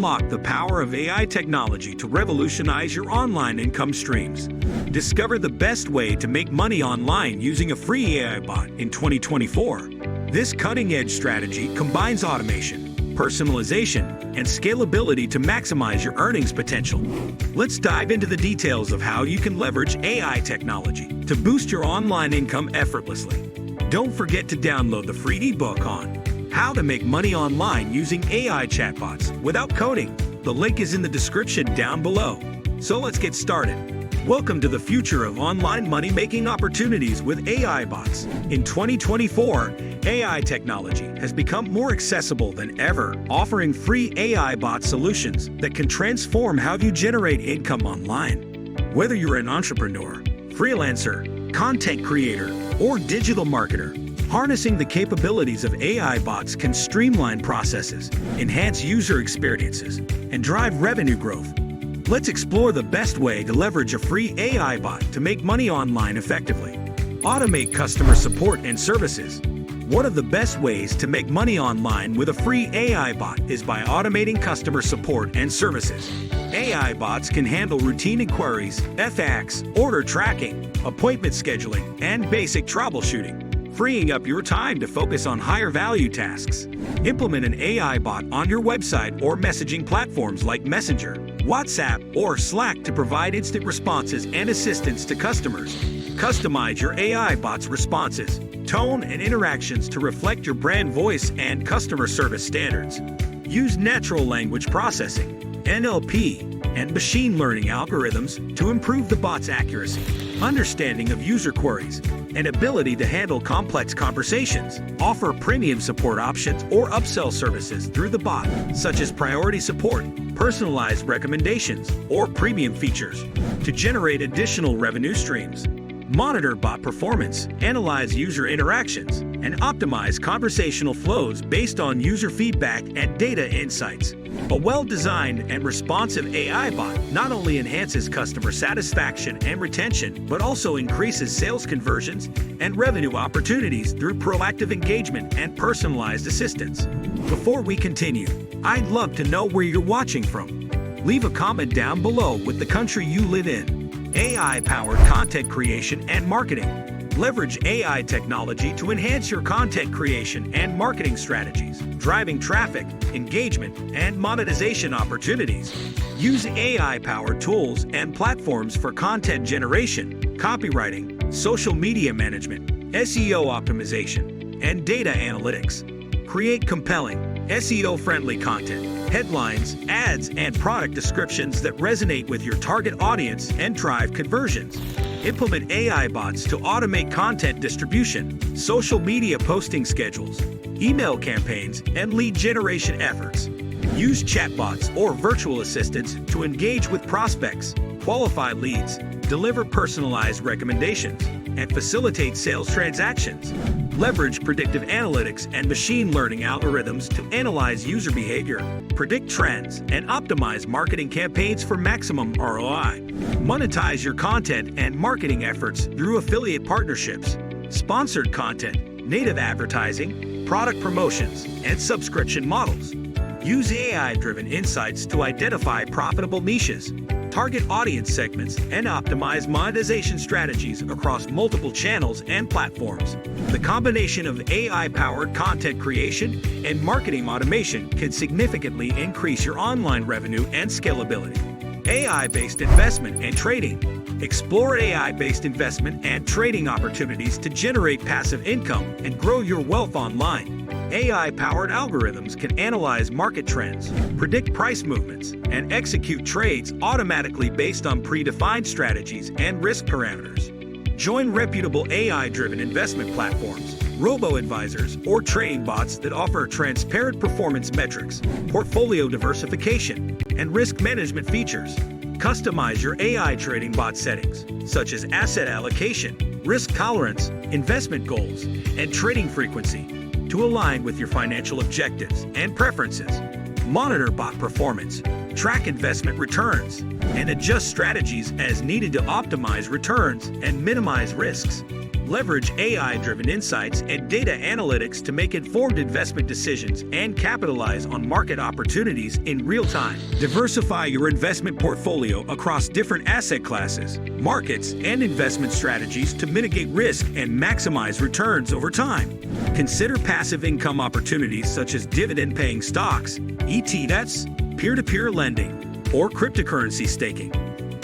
Unlock the power of AI technology to revolutionize your online income streams. Discover the best way to make money online using a free AI bot in 2024. This cutting-edge strategy combines automation, personalization, and scalability to maximize your earnings potential. Let's dive into the details of how you can leverage AI technology to boost your online income effortlessly. Don't forget to download the free ebook on how to make money online using AI chatbots without coding. The link is in the description down below. So let's get started. Welcome to the future of online money-making opportunities with AI bots. In 2024, AI technology has become more accessible than ever, offering free AI bot solutions that can transform how you generate income online. Whether you're an entrepreneur, freelancer, content creator, or digital marketer, harnessing the capabilities of AI bots can streamline processes, enhance user experiences, and drive revenue growth. Let's explore the best way to leverage a free AI bot to make money online effectively. Automate customer support and services. One of the best ways to make money online with a free AI bot is by automating customer support and services. AI bots can handle routine inquiries, FAQs, order tracking, appointment scheduling, and basic troubleshooting, freeing up your time to focus on higher value tasks. Implement an AI bot on your website or messaging platforms like Messenger, WhatsApp, or Slack to provide instant responses and assistance to customers. Customize your AI bot's responses, tone, and interactions to reflect your brand voice and customer service standards. Use natural language processing, NLP, and machine learning algorithms to improve the bot's accuracy, understanding of user queries, and ability to handle complex conversations. Offer premium support options or upsell services through the bot, such as priority support, personalized recommendations, or premium features to generate additional revenue streams. Monitor bot performance, analyze user interactions, and optimize conversational flows based on user feedback and data insights. A well-designed and responsive AI bot not only enhances customer satisfaction and retention, but also increases sales conversions and revenue opportunities through proactive engagement and personalized assistance. Before we continue, I'd love to know where you're watching from. Leave a comment down below with the country you live in. AI-powered content creation and marketing. Leverage AI technology to enhance your content creation and marketing strategies, driving traffic, engagement, and monetization opportunities. Use AI-powered tools and platforms for content generation, copywriting, social media management, SEO optimization, and data analytics. Create compelling, SEO-friendly content, headlines, ads, and product descriptions that resonate with your target audience and drive conversions. Implement AI bots to automate content distribution, social media posting schedules, email campaigns, and lead generation efforts. Use chatbots or virtual assistants to engage with prospects, qualify leads, deliver personalized recommendations, and facilitate sales transactions. Leverage predictive analytics and machine learning algorithms to analyze user behavior, predict trends, and optimize marketing campaigns for maximum ROI. Monetize your content and marketing efforts through affiliate partnerships, sponsored content, native advertising, product promotions, and subscription models. Use AI-driven insights to identify profitable niches, target audience segments, and optimize monetization strategies across multiple channels and platforms. The combination of AI-powered content creation and marketing automation can significantly increase your online revenue and scalability. AI-based investment and trading. Explore AI-based investment and trading opportunities to generate passive income and grow your wealth online. AI-powered algorithms can analyze market trends, predict price movements, and execute trades automatically based on predefined strategies and risk parameters. Join reputable AI-driven investment platforms, robo-advisors, or trading bots that offer transparent performance metrics, portfolio diversification, and risk management features. Customize your AI trading bot settings, such as asset allocation, risk tolerance, investment goals, and trading frequency, to align with your financial objectives and preferences. Monitor bot performance, track investment returns, and adjust strategies as needed to optimize returns and minimize risks. Leverage AI-driven insights and data analytics to make informed investment decisions and capitalize on market opportunities in real time. Diversify your investment portfolio across different asset classes, markets, and investment strategies to mitigate risk and maximize returns over time. Consider passive income opportunities such as dividend-paying stocks, ETFs, peer-to-peer lending, or cryptocurrency staking.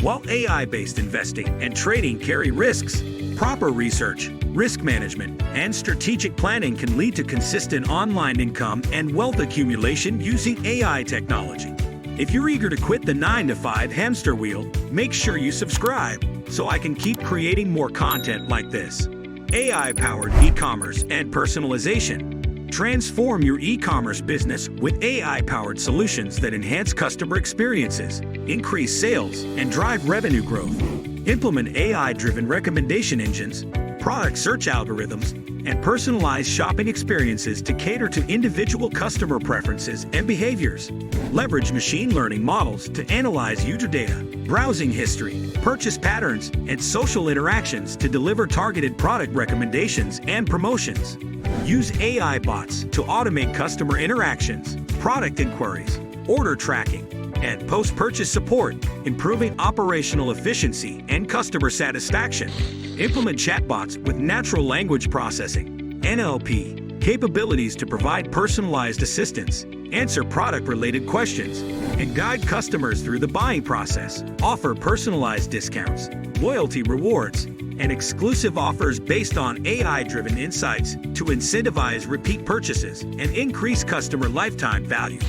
While AI-based investing and trading carry risks, proper research, risk management, and strategic planning can lead to consistent online income and wealth accumulation using AI technology. If you're eager to quit the 9-to-5 hamster wheel, make sure you subscribe so I can keep creating more content like this. AI-powered e-commerce and personalization. Transform your e-commerce business with AI-powered solutions that enhance customer experiences, increase sales, and drive revenue growth. Implement AI-driven recommendation engines, product search algorithms, and personalized shopping experiences to cater to individual customer preferences and behaviors. Leverage machine learning models to analyze user data, browsing history, purchase patterns, and social interactions to deliver targeted product recommendations and promotions. Use AI bots to automate customer interactions, product inquiries, order tracking, and post-purchase support, improving operational efficiency and customer satisfaction. Implement chatbots with natural language processing, NLP, capabilities to provide personalized assistance, answer product-related questions, and guide customers through the buying process. Offer personalized discounts, loyalty rewards, and exclusive offers based on AI-driven insights to incentivize repeat purchases and increase customer lifetime value.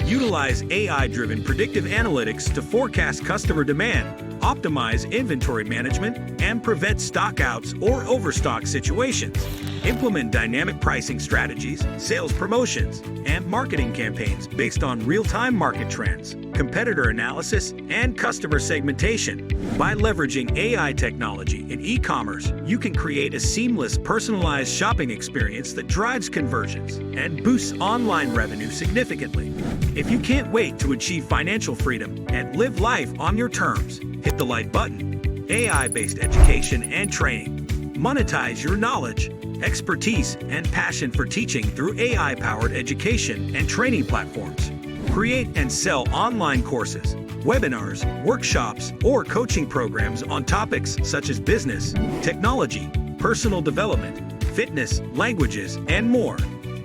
Utilize AI-driven predictive analytics to forecast customer demand, optimize inventory management, and prevent stockouts or overstock situations. Implement dynamic pricing strategies, sales promotions, and marketing campaigns based on real-time market trends, competitor analysis, and customer segmentation. By leveraging AI technology in e-commerce, you can create a seamless, personalized shopping experience that drives conversions and boosts online revenue significantly. If you can't wait to achieve financial freedom and live life on your terms, hit the like button. AI-based education and training. Monetize your knowledge, expertise, and passion for teaching through AI-powered education and training platforms. Create and sell online courses, webinars, workshops, or coaching programs on topics such as business, technology, personal development, fitness, languages, and more.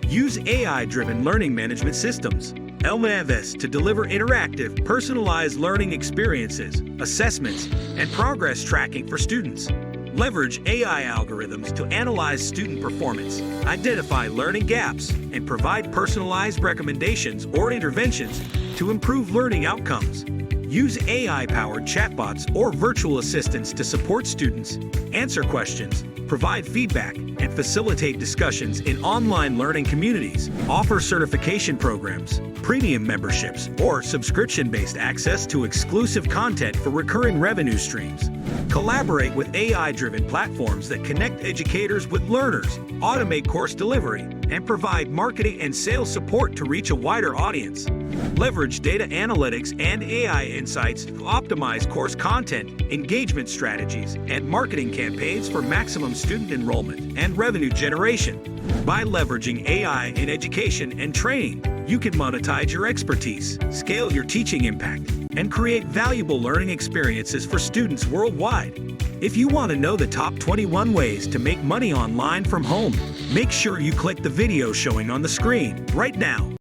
Use AI-driven learning management systems, LMS, to deliver interactive, personalized learning experiences, assessments, and progress tracking for students. Leverage AI algorithms to analyze student performance, identify learning gaps, and provide personalized recommendations or interventions to improve learning outcomes. Use AI-powered chatbots or virtual assistants to support students, answer questions, provide feedback, and facilitate discussions in online learning communities. Offer certification programs, premium memberships, or subscription-based access to exclusive content for recurring revenue streams. Collaborate with AI-driven platforms that connect educators with learners, automate course delivery, and provide marketing and sales support to reach a wider audience. Leverage data analytics and AI insights to optimize course content, engagement strategies, and marketing campaigns for maximum student enrollment and revenue generation. By leveraging AI in education and training, you can monetize your expertise, scale your teaching impact, and create valuable learning experiences for students worldwide. If you want to know the top 21 ways to make money online from home, make sure you click the video showing on the screen right now.